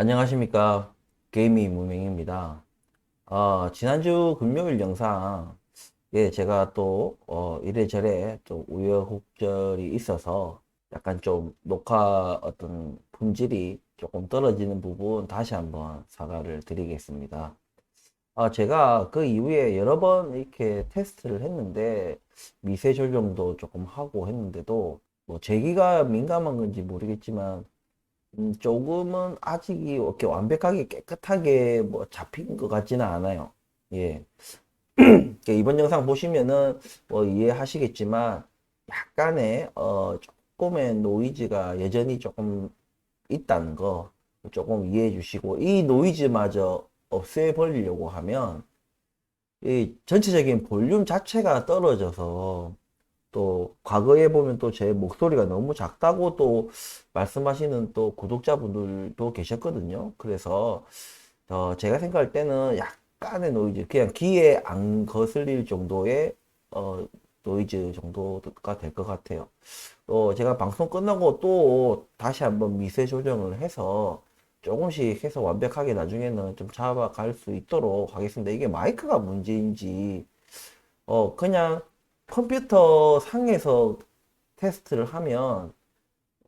안녕하십니까. 게이미 무명입니다. 지난주 금요일 영상, 제가 또, 이래저래 좀 우여곡절이 있어서 약간 좀 녹화 어떤 품질이 조금 떨어지는 부분 다시 한번 사과를 드리겠습니다. 제가 그 이후에 여러 번 이렇게 테스트를 했는데 미세 조정도 조금 하고 했는데도 뭐 제기가 민감한 건지 모르겠지만 조금은 아직이 이렇게 완벽하게 깨끗하게 뭐 잡힌 것 같지는 않아요. 예. 이번 영상 보시면은 뭐 이해하시겠지만 약간의 조금의 노이즈가 여전히 조금 있다는 거 조금 이해해 주시고, 이 노이즈마저 없애버리려고 하면 이 전체적인 볼륨 자체가 떨어져서, 또 과거에 보면 또 제 목소리가 너무 작다고 또 말씀하시는 또 구독자분들도 계셨거든요. 그래서 제가 생각할 때는 약간의 노이즈, 그냥 귀에 안 거슬릴 정도의 노이즈 정도가 될 것 같아요. 또 제가 방송 끝나고 또 다시 한번 미세 조정을 해서 조금씩 해서 완벽하게 나중에는 좀 잡아갈 수 있도록 하겠습니다. 이게 마이크가 문제인지 그냥 컴퓨터 상에서 테스트를 하면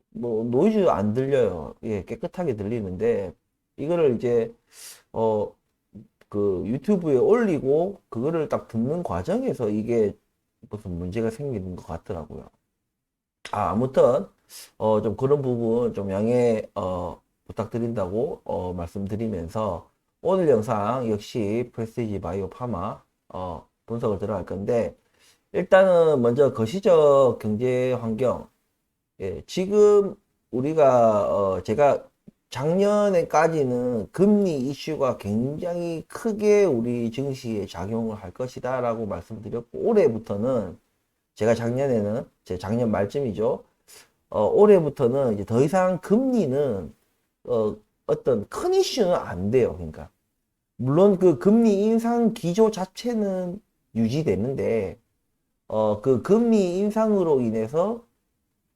뭐 노이즈 안 들려요. 예, 깨끗하게 들리는데 이거를 이제 어 그 유튜브에 올리고 그거를 딱 듣는 과정에서 이게 무슨 문제가 생기는 것 같더라고요. 아무튼 좀 그런 부분 좀 양해 부탁드린다고 말씀드리면서, 오늘 영상 역시 프레스티지 바이오 파마 분석을 들어갈 건데, 일단은 먼저 거시적 경제 환경. 지금 우리가 제가 작년에까지는 금리 이슈가 굉장히 크게 우리 증시에 작용을 할 것이다 라고 말씀드렸고, 올해부터는, 제가 작년에는 제 작년 말쯤이죠. 올해부터는 이제 더 이상 금리는 어떤 큰 이슈는 안 돼요. 그러니까 물론 그 금리 인상 기조 자체는 유지되는데 그 금리 인상으로 인해서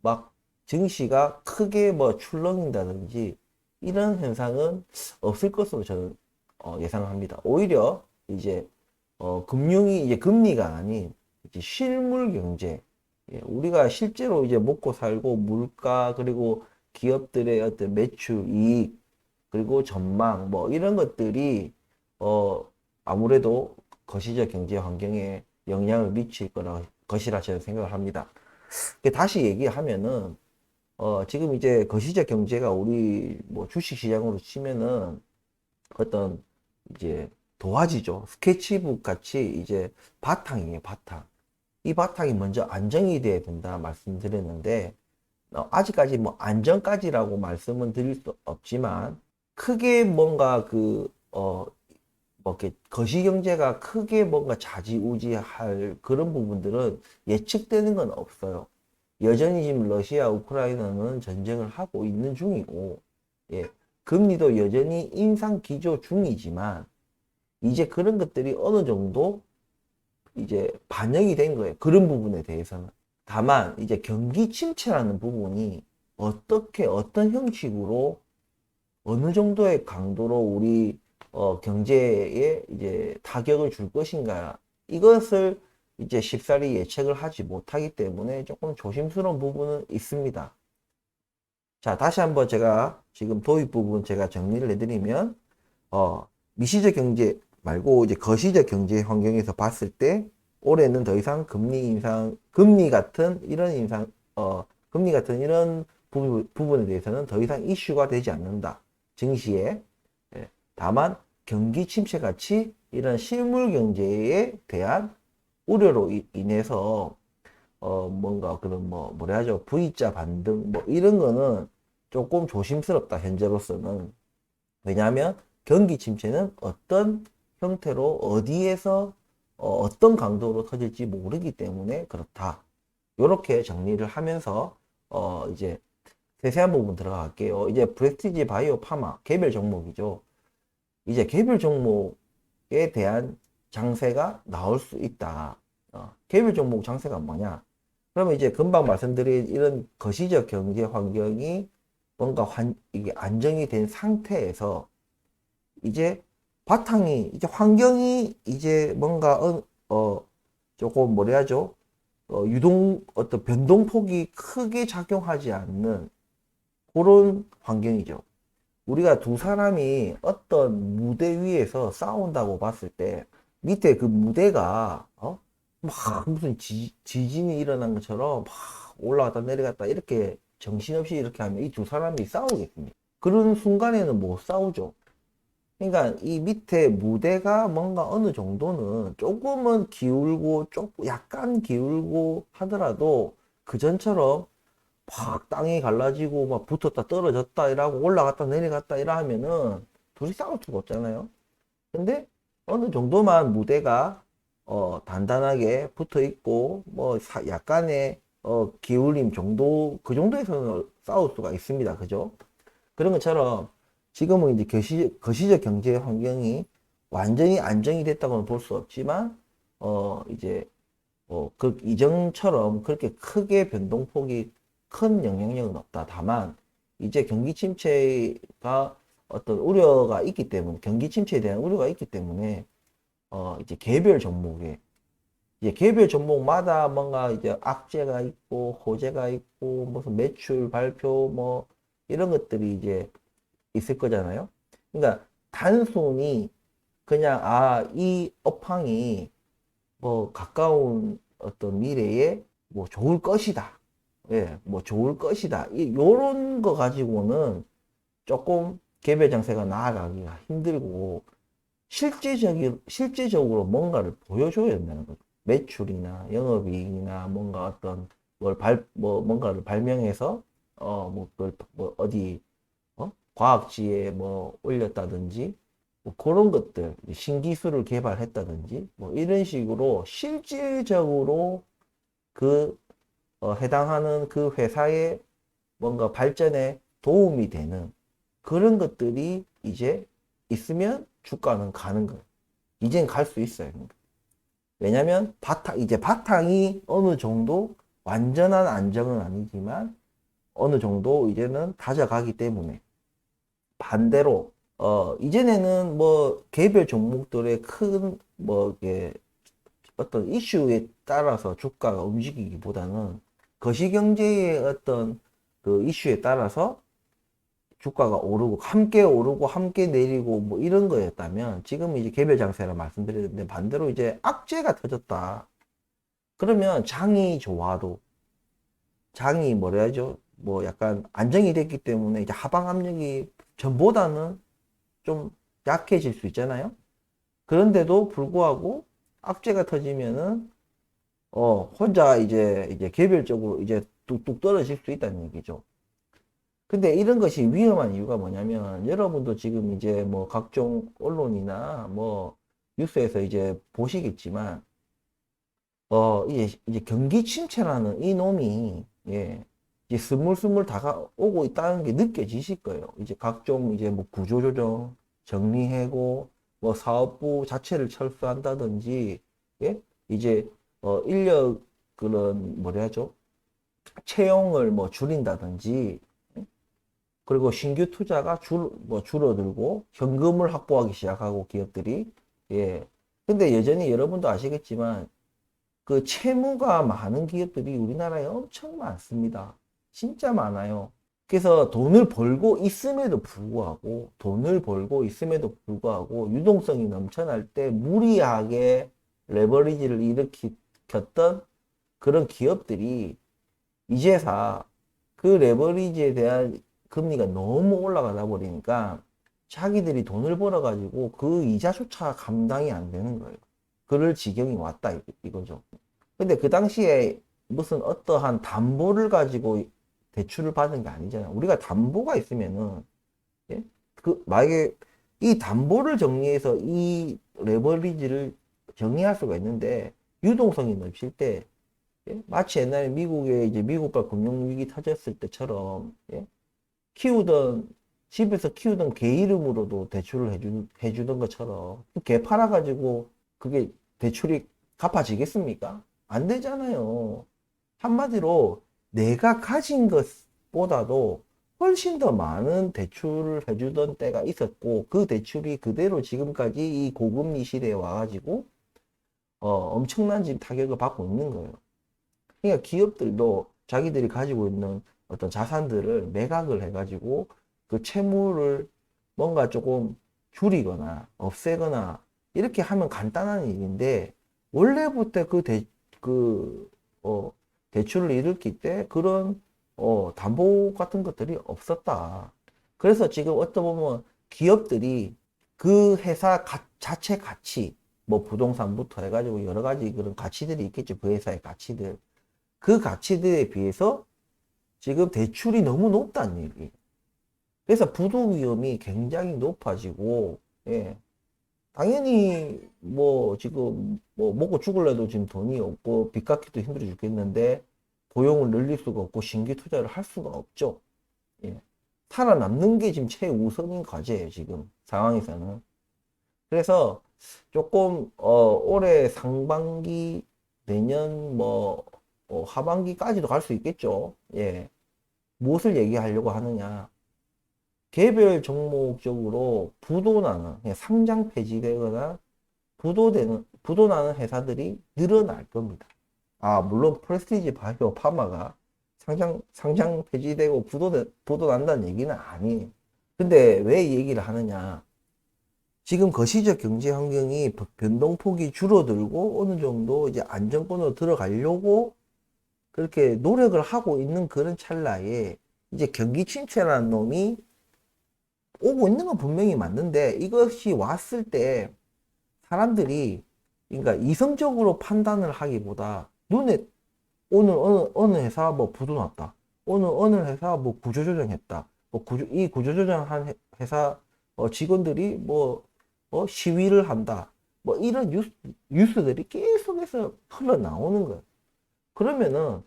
막 증시가 크게 뭐 출렁인다든지 이런 현상은 없을 것으로 저는 예상합니다. 오히려 이제 금융이 이제 금리가 아닌 이제 실물 경제, 우리가 실제로 이제 먹고 살고 물가, 그리고 기업들의 어떤 매출, 이익, 그리고 전망 뭐 이런 것들이 어 아무래도 거시적 경제 환경에 영향을 미칠 거라 것이라 저는 생각을 합니다. 다시 얘기하면은 지금 이제 거시적 경제가 우리 뭐 주식 시장으로 치면은 어떤 이제 도화지죠. 스케치북 같이 이제 바탕이에요, 바탕. 이 바탕이 먼저 안정이 돼야 된다 말씀드렸는데, 아직까지 뭐 안정까지라고 말씀은 드릴 수 없지만, 크게 뭔가 뭐 이렇게 거시경제가 크게 뭔가 좌지우지할 그런 부분들은 예측되는 건 없어요. 여전히 지금 러시아, 우크라이나는 전쟁을 하고 있는 중이고, 예, 금리도 여전히 인상 기조 중이지만, 이제 그런 것들이 어느 정도 이제 반영이 된 거예요. 그런 부분에 대해서는. 다만, 이제 경기 침체라는 부분이 어떻게, 어떤 형식으로, 어느 정도의 강도로 우리 경제에 이제 타격을 줄 것인가, 이것을 이제 쉽사리 예측을 하지 못하기 때문에 조금 조심스러운 부분은 있습니다. 자, 다시 한번 제가 지금 도입 부분 제가 정리를 해드리면, 미시적 경제 말고 이제 거시적 경제 환경에서 봤을 때 올해는 더 이상 금리 인상, 금리 같은 이런 부분에 대해서는 더 이상 이슈가 되지 않는다. 증시에. 예. 다만 경기 침체 같이 이런 실물 경제에 대한 우려로 인해서 뭔가 그런 뭐 뭐라 하죠? V자 반등 뭐 이런 거는 조금 조심스럽다, 현재로서는. 왜냐하면 경기 침체는 어떤 형태로 어디에서 떤 강도로 터질지 모르기 때문에 그렇다. 이렇게 정리를 하면서 이제 세세한 부분 들어갈게요. 이제 프레스티지 바이오 파마 개별 종목이죠. 이제 개별 종목에 대한 장세가 나올 수 있다. 개별 종목 장세가 뭐냐? 그러면 이제 금방 말씀드린 이런 거시적 경제 환경이 뭔가 이게 안정이 된 상태에서 이제 바탕이 이제 환경이 이제 뭔가 조금 뭐라 해야죠? 어떤 변동폭이 크게 작용하지 않는 그런 환경이죠. 우리가 두 사람이 어떤 무대 위에서 싸운다고 봤을 때 밑에 그 무대가 막 무슨 지진이 일어난 것처럼 막 올라갔다 내려갔다 이렇게 정신없이 이렇게 하면 이 두 사람이 싸우겠습니다. 그런 순간에는 못 싸우죠. 그러니까 이 밑에 무대가 뭔가 어느 정도는 조금은 기울고 조금 약간 기울고 하더라도 그 전처럼 막 땅이 갈라지고 막 붙었다 떨어졌다 이러고 올라갔다 내려갔다 이러 하면은 둘이 싸울 수가 없잖아요. 근데 어느 정도만 무대가 단단하게 붙어 있고 뭐 약간의 기울임 정도 그 정도에서는 싸울 수가 있습니다. 그죠? 그런 것처럼 지금은 이제 거시적 경제 환경이 완전히 안정이 됐다고는 볼 수 없지만 이제 그 이전처럼 그렇게 크게 변동폭이 큰 영향력은 없다. 다만 이제 경기 침체가 어떤 우려가 있기 때문에 경기 침체에 대한 우려가 있기 때문에 이제 개별 종목에 이제 개별 종목마다 뭔가 이제 악재가 있고 호재가 있고 무슨 매출 발표 뭐 이런 것들이 이제 있을 거잖아요. 그러니까 단순히 그냥 이 업황이 뭐 가까운 어떤 미래에 뭐 좋을 것이다. 예, 뭐 좋을 것이다. 요런 거 가지고는 조금 개별 장세가 나아가기가 힘들고 실제적으로 뭔가를 보여줘야 된다는 거죠. 매출이나 영업이익이나 뭔가 어떤 뭔가를 발명해서 뭐 그걸 뭐 어디 과학지에 뭐 올렸다든지 뭐 그런 것들 신기술을 개발했다든지 뭐 이런 식으로 실질적으로 그 해당하는 그 회사의 뭔가 발전에 도움이 되는 그런 것들이 이제 있으면 주가는 가는 거예요. 이젠 갈 수 있어요. 왜냐면 이제 바탕이 어느 정도 완전한 안정은 아니지만 어느 정도 이제는 다져가기 때문에 반대로 이전에는 뭐 개별 종목들의 큰 뭐 이게 어떤 이슈에 따라서 주가가 움직이기보다는 거시경제의 어떤 그 이슈에 따라서 주가가 오르고 함께 내리고 뭐 이런 거였다면 지금 이제 개별 장세라 말씀드렸는데 반대로 이제 악재가 터졌다. 그러면 장이 좋아도 장이 뭐라 해야죠? 뭐 약간 안정이 됐기 때문에 이제 하방 압력이 전보다는 좀 약해질 수 있잖아요. 그런데도 불구하고 악재가 터지면은 혼자 이제 개별적으로 이제 뚝뚝 떨어질 수 있다는 얘기죠. 근데 이런 것이 위험한 이유가 뭐냐면 여러분도 지금 이제 뭐 각종 언론이나 뭐 뉴스에서 이제 보시겠지만 이제 경기 침체라는 이 놈이 예 이제 스물스물 다가오고 있다는 게 느껴지실 거예요. 이제 각종 이제 뭐 구조조정 정리해고 뭐 사업부 자체를 철수한다든지 예 이제 인력 그런 뭐라 하죠 채용을 뭐 줄인다든지 그리고 신규 투자가 줄어들고 현금을 확보하기 시작하고 기업들이 예 근데 여전히 여러분도 아시겠지만 그 채무가 많은 기업들이 우리나라에 엄청 많습니다. 진짜 많아요. 그래서 돈을 벌고 있음에도 불구하고 유동성이 넘쳐날 때 무리하게 레버리지를 일으켰던 그런 기업들이 이제사 그 레버리지에 대한 금리가 너무 올라가다 버리니까 자기들이 돈을 벌어가지고 그 이자조차 감당이 안 되는 거예요. 그럴 지경이 왔다 이거죠. 근데 그 당시에 무슨 어떠한 담보를 가지고 대출을 받은 게 아니잖아요. 우리가 담보가 있으면은 예? 그 만약에 이 담보를 정리해서 이 레버리지를 정리할 수가 있는데 유동성이 넘칠 때 예? 마치 옛날에 미국에 이제 미국발 금융위기 터졌을 때처럼 예? 키우던 집에서 키우던 개 이름으로도 대출을 해주던 것처럼 개 팔아가지고 그게 대출이 갚아지겠습니까? 안 되잖아요. 한마디로 내가 가진 것보다도 훨씬 더 많은 대출을 해주던 때가 있었고, 그 대출이 그대로 지금까지 이 고금리 시대에 와가지고 엄청난 지금 타격을 받고 있는 거예요. 그러니까 기업들도 자기들이 가지고 있는 어떤 자산들을 매각을 해가지고 그 채무를 뭔가 조금 줄이거나 없애거나 이렇게 하면 간단한 일인데, 원래부터 그, 대출을 일으킬 때 그런, 담보 같은 것들이 없었다. 그래서 지금 어떻게 보면 기업들이 그 회사 자체 가치, 뭐 부동산부터 해가지고 여러 가지 그런 가치들이 있겠죠. 그 회사의 가치들. 그 가치들에 비해서 지금 대출이 너무 높다는 얘기. 그래서 부도 위험이 굉장히 높아지고, 예. 당연히 뭐 지금 뭐 먹고 죽을래도 지금 돈이 없고 빚 갚기도 힘들어 죽겠는데 고용을 늘릴 수가 없고 신규 투자를 할 수가 없죠. 예. 살아남는 게 지금 최우선인 과제예요, 지금 상황에서는. 그래서 조금 올해 상반기, 내년 뭐 하반기까지도 갈 수 있겠죠. 예. 무엇을 얘기하려고 하느냐? 개별 종목적으로 부도나는, 그냥 상장 폐지되거나 부도나는 회사들이 늘어날 겁니다. 아, 물론 프레스티지 바이오 파마가 상장 폐지되고 부도난다는 얘기는 아니에요. 근데 왜 이 얘기를 하느냐? 지금 거시적 경제 환경이 변동폭이 줄어들고 어느 정도 이제 안정권으로 들어가려고 그렇게 노력을 하고 있는 그런 찰나에 이제 경기 침체라는 놈이 오고 있는 건 분명히 맞는데, 이것이 왔을 때 사람들이, 그러니까 이성적으로 판단을 하기보다 눈에 오늘 어느 회사 뭐 부도 났다, 오늘 어느 회사 뭐 구조조정했다, 뭐 이 구조조정한 회사 직원들이 뭐 시위를 한다, 뭐 이런 뉴스들이 계속해서 흘러나오는 거예요. 그러면은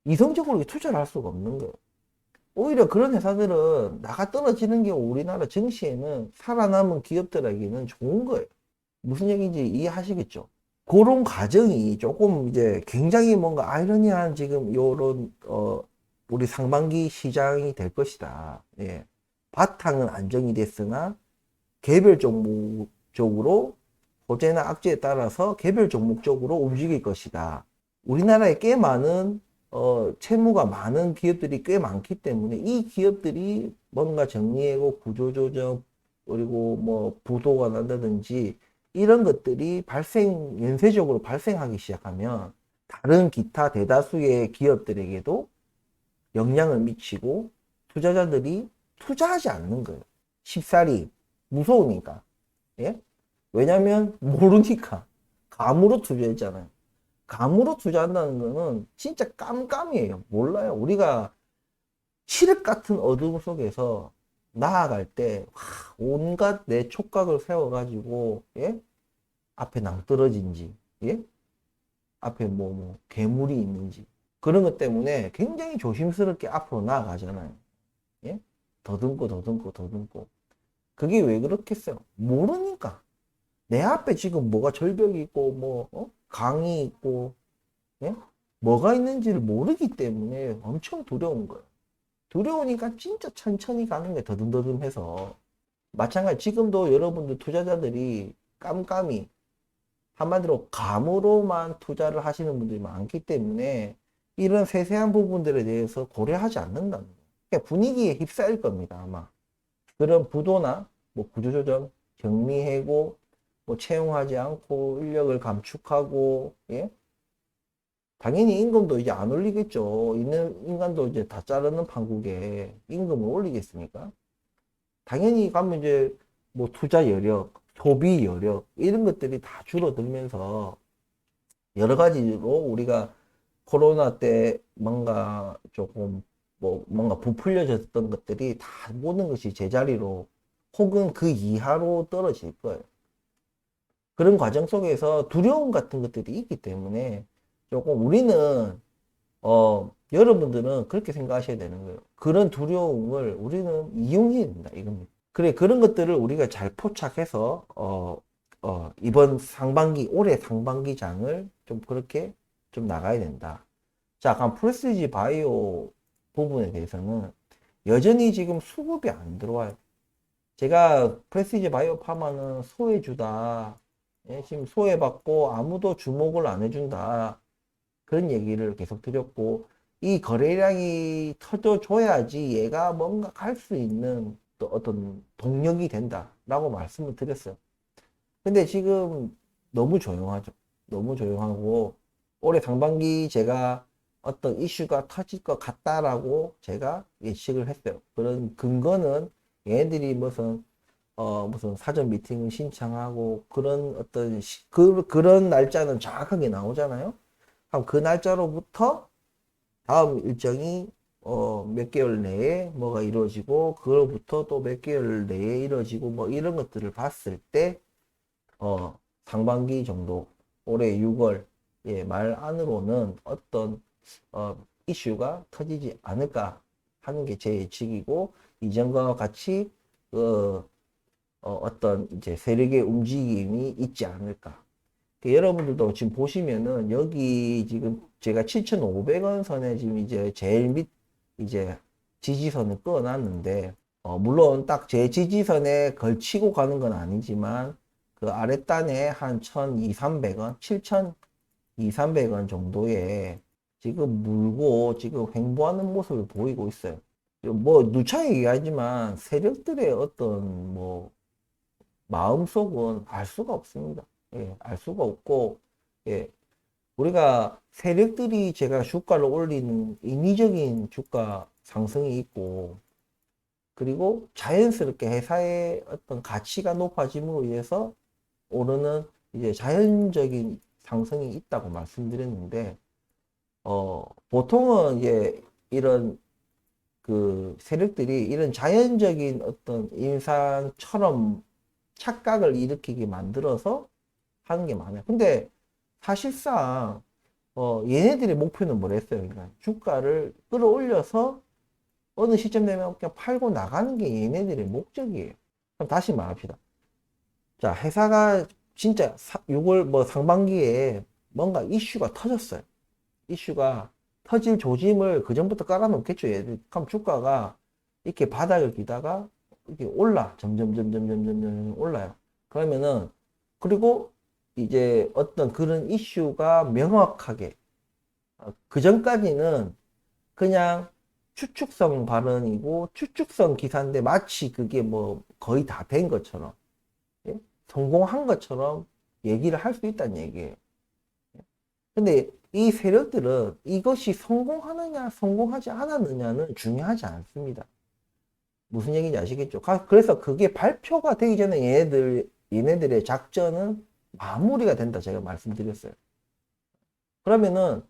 이성적으로 투자를 할 수가 없는 거예요. 오히려 그런 회사들은 나가 떨어지는 게 우리나라 증시에는 살아남은 기업들에게는 좋은 거예요. 무슨 얘기인지 이해하시겠죠? 그런 과정이 조금 이제 굉장히 뭔가 아이러니한 지금 요런 우리 상반기 시장이 될 것이다. 예. 바탕은 안정이 됐으나 개별 종목적으로 호재나 악재에 따라서 개별 종목적으로 움직일 것이다. 우리나라에 꽤 많은 채무가 많은 기업들이 꽤 많기 때문에 이 기업들이 뭔가 정리하고 구조조정 그리고 뭐 부도가 난다든지 이런 것들이 연쇄적으로 발생하기 시작하면 다른 기타 대다수의 기업들에게도 영향을 미치고 투자자들이 투자하지 않는 거예요. 쉽사리 무서우니까. 예? 왜냐면 모르니까. 감으로 투자했잖아요. 감으로 투자한다는 거는 진짜 깜깜이에요. 몰라요. 우리가 칠흑 같은 어둠 속에서 나아갈 때 온갖 내 촉각을 세워가지고, 예? 앞에 낭떠러진지, 예? 앞에 뭐 괴물이 있는지 그런 것 때문에 굉장히 조심스럽게 앞으로 나아가잖아요. 예? 더듬고 더듬고 더듬고. 그게 왜 그렇겠어요? 모르니까. 내 앞에 지금 뭐가 절벽이 있고 강이 있고, 예? 뭐가 있는지를 모르기 때문에 엄청 두려운 거예요. 두려우니까 진짜 천천히 가는 거예요. 더듬더듬해서. 마찬가지 지금도 여러분들 투자자들이 깜깜이, 한마디로 감으로만 투자를 하시는 분들이 많기 때문에 이런 세세한 부분들에 대해서 고려하지 않는다는 거예요. 그러니까 분위기에 휩싸일 겁니다, 아마. 그런 부도나 뭐 구조조정, 정리해고 뭐 채용하지 않고 인력을 감축하고, 예? 당연히 임금도 이제 안 올리겠죠. 있는 인간도 이제 다 자르는 판국에 임금을 올리겠습니까? 당연히 가면 이제 뭐 투자 여력, 소비 여력 이런 것들이 다 줄어들면서 여러 가지로 우리가 코로나 때 뭔가 조금 뭔가 부풀려졌던 것들이 다 모든 것이 제자리로 혹은 그 이하로 떨어질 거예요. 그런 과정 속에서 두려움 같은 것들이 있기 때문에 조금 우리는 여러분들은 그렇게 생각하셔야 되는 거예요. 그런 두려움을 우리는 이용해야 된다 이겁니다. 그래, 그런 것들을 우리가 잘 포착해서 이번 상반기, 올해 상반기장을 좀 그렇게 좀 나가야 된다. 자, 그럼 프레스티지 바이오 부분에 대해서는 여전히 지금 수급이 안 들어와요. 제가 프레시지 바이오파마는 소외주다. 예, 지금 소외받고 아무도 주목을 안 해준다. 그런 얘기를 계속 드렸고, 이 거래량이 터져줘야지 얘가 뭔가 갈 수 있는 또 어떤 동력이 된다라고 말씀을 드렸어요. 근데 지금 너무 조용하죠. 너무 조용하고, 올해 상반기 제가 어떤 이슈가 터질 것 같다라고 제가 예측을 했어요. 그런 근거는 얘네들이 무슨 사전 미팅을 신청하고 그런 어떤 그런 날짜는 정확하게 나오잖아요. 그럼 그 날짜로부터 다음 일정이 몇 개월 내에 뭐가 이루어지고 그로부터 또 몇 개월 내에 이루어지고 뭐 이런 것들을 봤을 때 상반기 정도 올해 6월 예, 말 안으로는 어떤 이슈가 터지지 않을까 하는 게 제 예측이고 이전과 같이 어떤 이제 세력의 움직임이 있지 않을까. 여러분들도 지금 보시면은 여기 지금 제가 7,500원 선에 지금 이제 제일 밑 이제 지지선을 끊어놨는데 물론 딱 제 지지선에 걸치고 가는 건 아니지만 그 아랫단에 한 1,200, 300원, 7,200, 300원 정도에 지금 물고 지금 횡보하는 모습을 보이고 있어요. 뭐 누차 얘기하지만 세력들의 어떤 뭐 마음속은 알 수가 없습니다. 예, 알 수가 없고, 예, 우리가 세력들이 제가 주가를 올리는 인위적인 주가 상승이 있고, 그리고 자연스럽게 회사의 어떤 가치가 높아짐으로 인해서 오르는 이제 자연적인 상승이 있다고 말씀드렸는데, 보통은 이제 이런 그 세력들이 이런 자연적인 어떤 인상처럼 착각을 일으키게 만들어서 하는 게 많아요. 근데 사실상 얘네들의 목표는 뭐랬어요? 그러니까 주가를 끌어올려서 어느 시점 되면 그냥 팔고 나가는 게 얘네들의 목적이에요. 그럼 다시 말합시다. 자, 회사가 진짜 6월 뭐 상반기에 뭔가 이슈가 터졌어요. 이슈가 터질 조짐을 그 전부터 깔아놓겠죠. 얘들. 그럼 주가가 이렇게 바닥을 기다가 이렇게 점점 올라요. 그러면은 그리고 이제 어떤 그런 이슈가 명확하게 그 전까지는 그냥 추측성 발언이고 추측성 기사인데 마치 그게 뭐 거의 다 된 것처럼 예? 성공한 것처럼 얘기를 할 수 있다는 얘기예요. 근데 이 세력들은 이것이 성공하느냐 성공하지 않았느냐는 중요하지 않습니다. 무슨 얘기인지 아시겠죠? 그래서 그게 발표가 되기 전에 얘네들의 작전은 마무리가 된다 제가 말씀드렸어요. 그러면은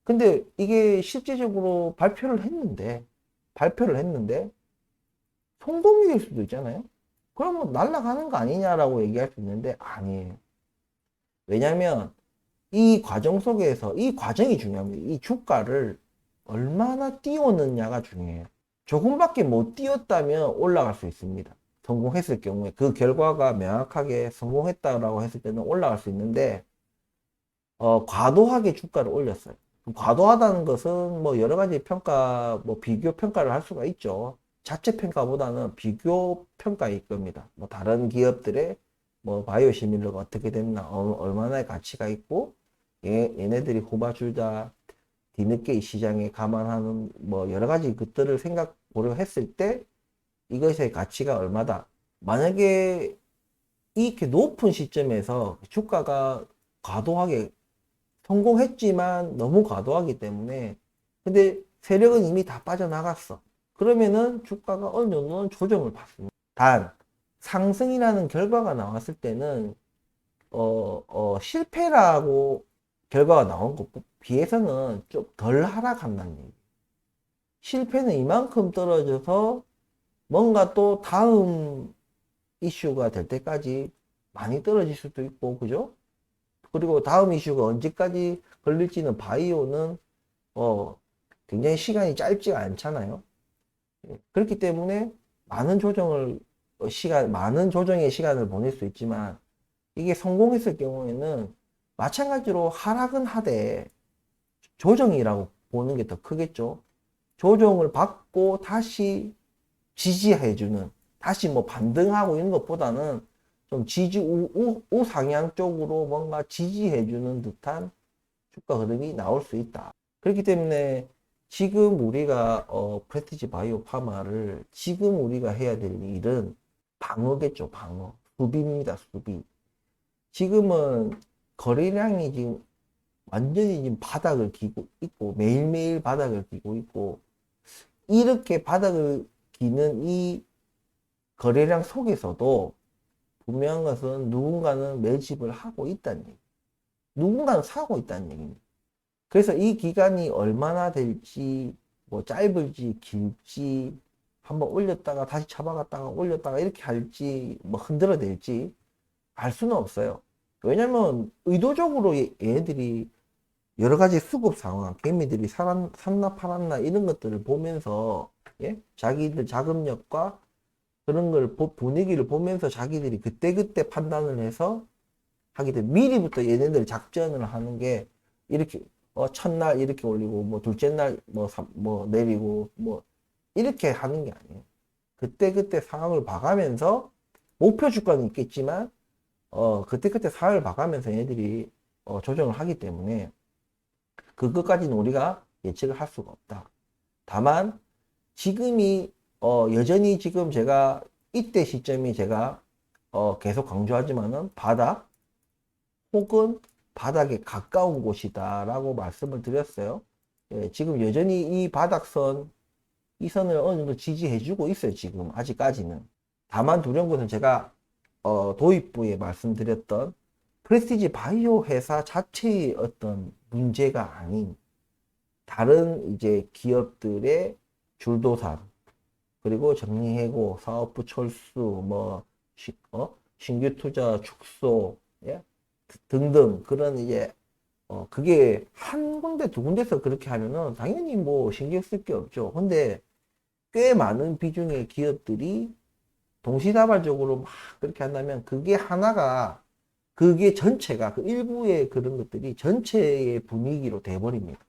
근데 이게 실제적으로 발표를 했는데 성공이 될 수도 있잖아요. 그러면 날아가는 거 아니냐라고 얘기할 수 있는데 아니에요. 왜냐하면 이 과정 속에서 이 과정이 중요합니다. 이 주가를 얼마나 띄웠느냐가 중요해요. 조금밖에 못 띄웠다면 올라갈 수 있습니다. 성공했을 경우에 그 결과가 명확하게 성공했다라고 했을 때는 올라갈 수 있는데 과도하게 주가를 올렸어요. 과도하다는 것은 뭐 여러 가지 평가, 뭐 비교 평가를 할 수가 있죠. 자체 평가보다는 비교 평가일 겁니다. 뭐 다른 기업들의 뭐 바이오 시밀러가 어떻게 됐나, 얼마나 가치가 있고, 얘네들이 후바주자, 뒤늦게 이 시장에 감안하는 뭐 여러 가지 것들을 생각 고려했을 때 이것의 가치가 얼마다. 만약에 이렇게 높은 시점에서 주가가 과도하게 성공했지만 너무 과도하기 때문에 근데 세력은 이미 다 빠져나갔어. 그러면은 주가가 어느 정도는 조정을 받습니다. 단 상승이라는 결과가 나왔을 때는 실패라고 결과가 나온 것 비해서는 좀 덜 하락한다는 얘기. 실패는 이만큼 떨어져서 뭔가 또 다음 이슈가 될 때까지 많이 떨어질 수도 있고, 그죠? 그리고 다음 이슈가 언제까지 걸릴지는 바이오는 어, 굉장히 시간이 짧지가 않잖아요. 예, 그렇기 때문에 많은 조정의 시간을 보낼 수 있지만 이게 성공했을 경우에는 마찬가지로 하락은 하되 조정이라고 보는 게 더 크겠죠. 조정을 받고 다시 지지해주는, 다시 뭐 반등하고 있는 것보다는 좀 지지 우상향 쪽으로 뭔가 지지해주는 듯한 주가 흐름이 나올 수 있다. 그렇기 때문에 지금 우리가 프레스티지 바이오 파마를 지금 우리가 해야 될 일은 방어겠죠. 방어. 수비입니다. 수비. 지금은 거래량이 지금 완전히 지금 바닥을 기고 있고 매일매일 바닥을 기고 있고, 이렇게 바닥을 기는 이 거래량 속에서도 분명한 것은 누군가는 매집을 하고 있다는 얘기, 누군가는 사고 있다는 얘기입니다. 그래서 이 기간이 얼마나 될지, 뭐 짧을지 길지, 한번 올렸다가 다시 잡아갔다가 올렸다가 이렇게 할지, 뭐 흔들어 댈지 알 수는 없어요. 왜냐면 의도적으로 얘네들이 여러 가지 수급 상황, 개미들이 샀나 팔았나 이런 것들을 보면서, 예? 자기들 자금력과 그런 걸 분위기를 보면서 자기들이 그때그때 판단을 해서 하기 때문에 미리부터 얘네들 작전을 하는 게, 이렇게 첫날 이렇게 올리고 뭐 둘째 날 뭐 내리고 뭐 이렇게 하는 게 아니에요. 그때그때 상황을 봐가면서 목표 주가는 있겠지만 그때그때 상황을 봐가면서 얘네들이 조정을 하기 때문에 그것까지는 우리가 예측을 할 수가 없다. 다만 지금이 여전히 지금 제가 이때 시점이 제가 계속 강조하지만은 바닥 혹은 바닥에 가까운 곳이다 라고 말씀을 드렸어요. 예, 지금 여전히 이 바닥선, 이 선을 어느 정도 지지해 주고 있어요. 지금 아직까지는. 다만 두려운 것은 제가 도입부에 말씀드렸던 프레스티지 바이오 회사 자체의 어떤 문제가 아닌 다른 이제 기업들의 줄도산, 그리고 정리해고, 사업부 철수, 뭐 신규 투자 축소, 예? 등등 그런 이제 그게 한 군데 두 군데서 그렇게 하면은 당연히 뭐 신경 쓸 게 없죠. 근데 꽤 많은 비중의 기업들이 동시다발적으로 막 그렇게 한다면 그게 하나가, 그게 전체가 그 일부의 그런 것들이 전체의 분위기로 돼버립니다.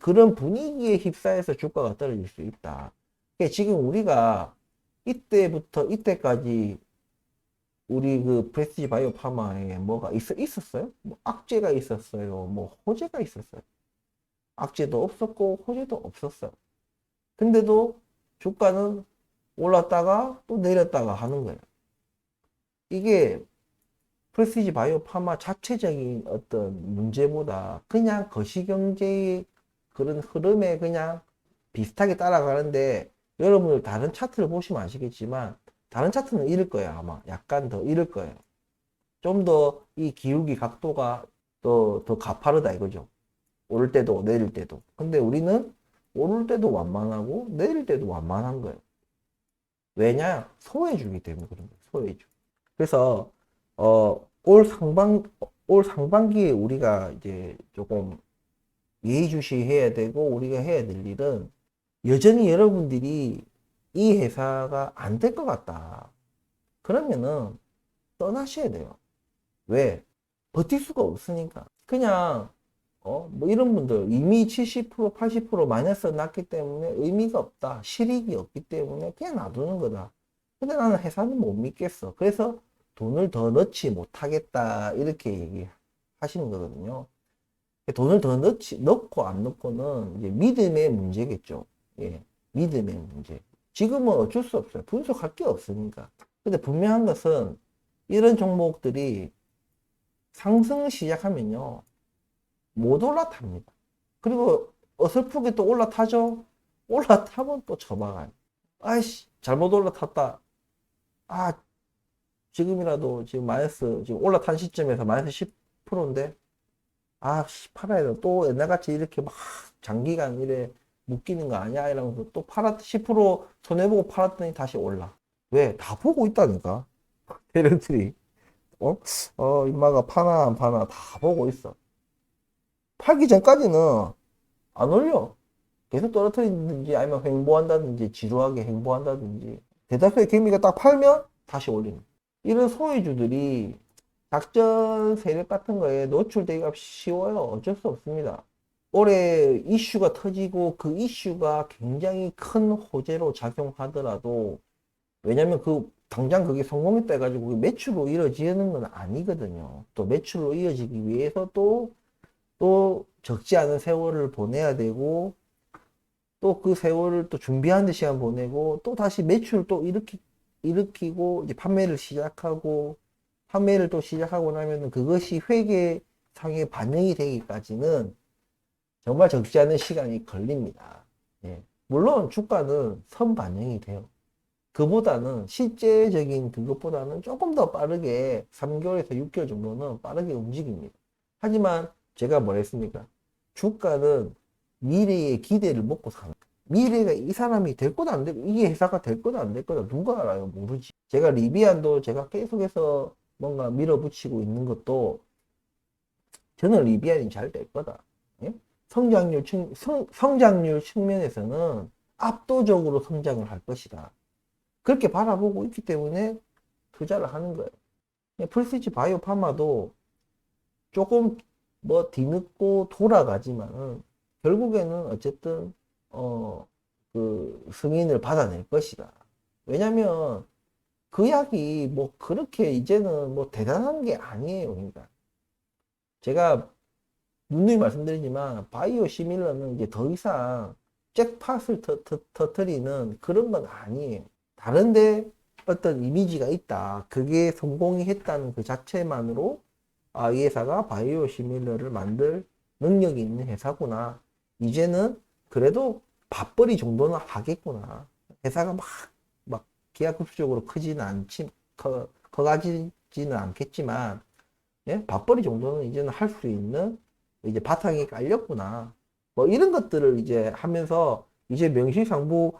그런 분위기에 휩싸여서 주가가 떨어질 수 있다. 지금 우리가 이때부터 이때까지 우리 그 프레스티지 바이오 파마에 뭐가 있었어요? 뭐 악재가 있었어요. 뭐 호재가 있었어요. 악재도 없었고 호재도 없었어요. 근데도 주가는 올랐다가 또 내렸다가 하는 거예요. 이게 프레스티지 바이오 파마 자체적인 어떤 문제보다 그냥 거시경제의 그런 흐름에 그냥 비슷하게 따라가는데, 여러분들 다른 차트를 보시면 아시겠지만 다른 차트는 이럴 거예요. 아마 약간 더 이럴 거예요. 좀 더 이 기울기 각도가 더 가파르다 이거죠. 오를 때도 내릴 때도. 근데 우리는 오를 때도 완만하고 내릴 때도 완만한 거예요. 왜냐? 소외주기 때문에 그런 거예요. 소외주. 그래서 올 상반기에 우리가 이제 조금 예의주시해야 되고 우리가 해야 될 일은, 여전히 여러분들이 이 회사가 안 될 것 같다. 그러면은 떠나셔야 돼요. 왜? 버틸 수가 없으니까. 그냥 뭐 이런 분들 이미 70% 80% 마이너스 났기 때문에 의미가 없다. 실익이 없기 때문에 그냥 놔두는 거다. 근데 나는 회사는 못 믿겠어. 그래서 돈을 더 넣지 못하겠다. 이렇게 얘기하시는 거거든요. 돈을 더 넣고 안 넣고는 이제 믿음의 문제겠죠. 예, 믿음의 문제. 지금은 어쩔 수 없어요. 분석할 게 없으니까. 근데 분명한 것은 이런 종목들이 상승을 시작하면요, 못 올라탑니다. 그리고 어설프게 또 올라타죠? 올라타면 또 접어가요. 아이씨, 잘못 올라탔다. 아, 지금이라도 지금 지금 올라탄 시점에서 마이너스 10%인데, 아, 팔아야 돼. 또 옛날같이 이렇게 막 장기간 이래 묶이는 거 아니야? 이러면서 또 10% 손해보고 팔았더니 다시 올라. 왜? 다 보고 있다니까. 대련들이. 임마가 파나 안 파나 다 보고 있어. 팔기 전까지는 안 올려. 계속 떨어뜨리든지 아니면 횡보한다든지 지루하게 횡보한다든지. 대다수의 개미가 딱 팔면 다시 올리는. 이런 소외주들이 작전 세력 같은 거에 노출되기가 쉬워요. 어쩔 수 없습니다. 올해 이슈가 터지고 그 이슈가 굉장히 큰 호재로 작용하더라도, 왜냐면 당장 그게 성공했다 해가지고 그게 매출로 이어지는 건 아니거든요. 또 매출로 이어지기 위해서 또 적지 않은 세월을 보내야 되고, 또 그 세월을 또 준비하는 데 시간 보내고, 또 다시 매출을 또 일으키고, 이제 판매를 또 시작하고 나면은 그것이 회계상에 반영이 되기까지는 정말 적지 않은 시간이 걸립니다. 예. 물론 주가는 선반영이 돼요. 그보다는 실제적인 그것보다는 조금 더 빠르게 3개월에서 6개월 정도는 빠르게 움직입니다. 하지만 제가 뭐랬습니까? 주가는 미래의 기대를 먹고 사는 거예요. 미래가 이 사람이 될 거다 안 되고 이게 회사가 될 거다 안 될 거다 누가 알아요? 모르지. 제가 리비안도 제가 계속해서 뭔가 밀어붙이고 있는 것도 저는 리비안이 잘 될 거다. 예? 성장률 측면에서는 압도적으로 성장을 할 것이다. 그렇게 바라보고 있기 때문에 투자를 하는 거예요. 프리시지 바이오 파마도 조금 뭐 뒤늦고 돌아가지만은 결국에는 어쨌든 그 승인을 받아낼 것이다. 왜냐면 그 약이 뭐 그렇게 이제는 뭐 대단한 게 아니에요. 그러니까 제가 누누이 말씀드리지만 바이오 시밀러는 이제 더 이상 잭팟을 터트리는 그런 건 아니에요. 다른데 어떤 이미지가 있다. 그게 성공이 했다는 그 자체만으로 이 회사가 바이오 시밀러를 만들 능력이 있는 회사구나. 이제는 그래도 밥벌이 정도는 하겠구나. 회사가 막 기하급수적으로 커가지지는 않겠지만, 예? 밥벌이 정도는 이제는 할 수 있는 이제 바탕이 깔렸구나. 뭐 이런 것들을 이제 하면서 이제 명실상부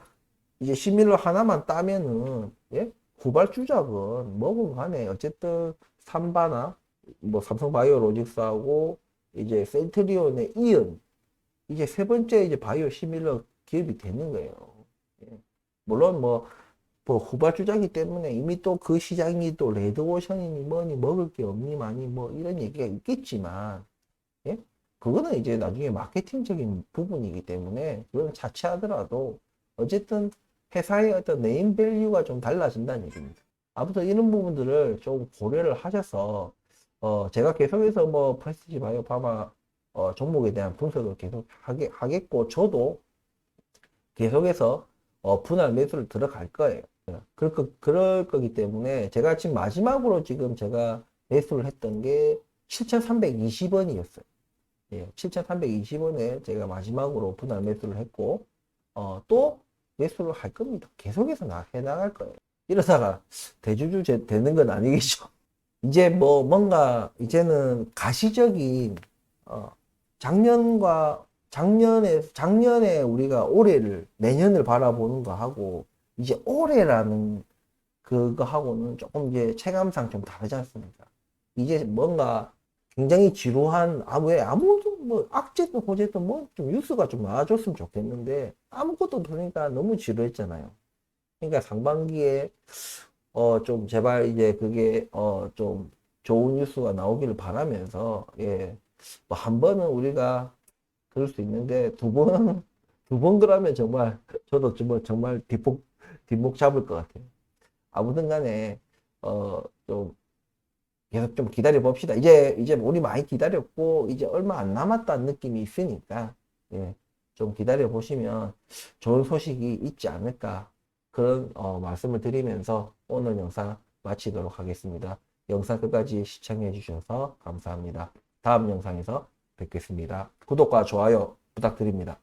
이제 시밀러 하나만 따면은, 예? 후발주작은 뭐건 간에 어쨌든 삼바나 뭐 삼성바이오로직스하고 이제 센트리온의 이은 이제 세 번째 이제 바이오 시밀러 기업이 되는 거예요. 예. 물론 뭐 후발주자기 때문에 이미 또 그 시장이 또 레드오션이니 뭐니 먹을 게 없니 많이 뭐 이런 얘기가 있겠지만, 예? 그거는 이제 나중에 마케팅적인 부분이기 때문에 그건 차치하더라도 어쨌든 회사의 어떤 네임 밸류가 좀 달라진다는 얘기입니다. 아무튼 이런 부분들을 좀 고려를 하셔서 제가 계속해서 뭐 프레스티지 바이오 파마 종목에 대한 분석을 계속 하겠고 저도 계속해서 분할 매수를 들어갈 거예요. 그럴 거기 때문에 제가 지금 마지막으로 지금 제가 매수를 했던 게 7,320원이었어요. 예, 7,320원에 제가 마지막으로 분할 매수를 했고, 또 매수를 할 겁니다. 계속해서 해 나갈 거예요. 이러다가 대주주 되는 건 아니겠죠. 이제 뭐 뭔가 이제는 가시적인, 작년에 우리가 올해를, 내년을 바라보는 거 하고, 이제 올해라는 그거 하고는 조금 이제 체감상 좀 다르지 않습니까? 이제 뭔가 굉장히 지루한, 왜 아무도 뭐 악재든 호재든 뭐 좀 뉴스가 좀 나와줬으면 좋겠는데 아무것도 없으니까 너무 지루했잖아요. 그러니까 상반기에 좀 제발 이제 그게 좀 좋은 뉴스가 나오기를 바라면서 예. 뭐 한 번은 우리가 그럴 수 있는데 두 번 그러면 정말 저도 정말 뒷목 잡을 것 같아요. 아무튼 간에 좀 계속 좀 기다려 봅시다. 이제 우리 많이 기다렸고 이제 얼마 안 남았다는 느낌이 있으니까 예, 좀 기다려 보시면 좋은 소식이 있지 않을까 그런 말씀을 드리면서 오늘 영상 마치도록 하겠습니다. 영상 끝까지 시청해 주셔서 감사합니다. 다음 영상에서 뵙겠습니다. 구독과 좋아요 부탁드립니다.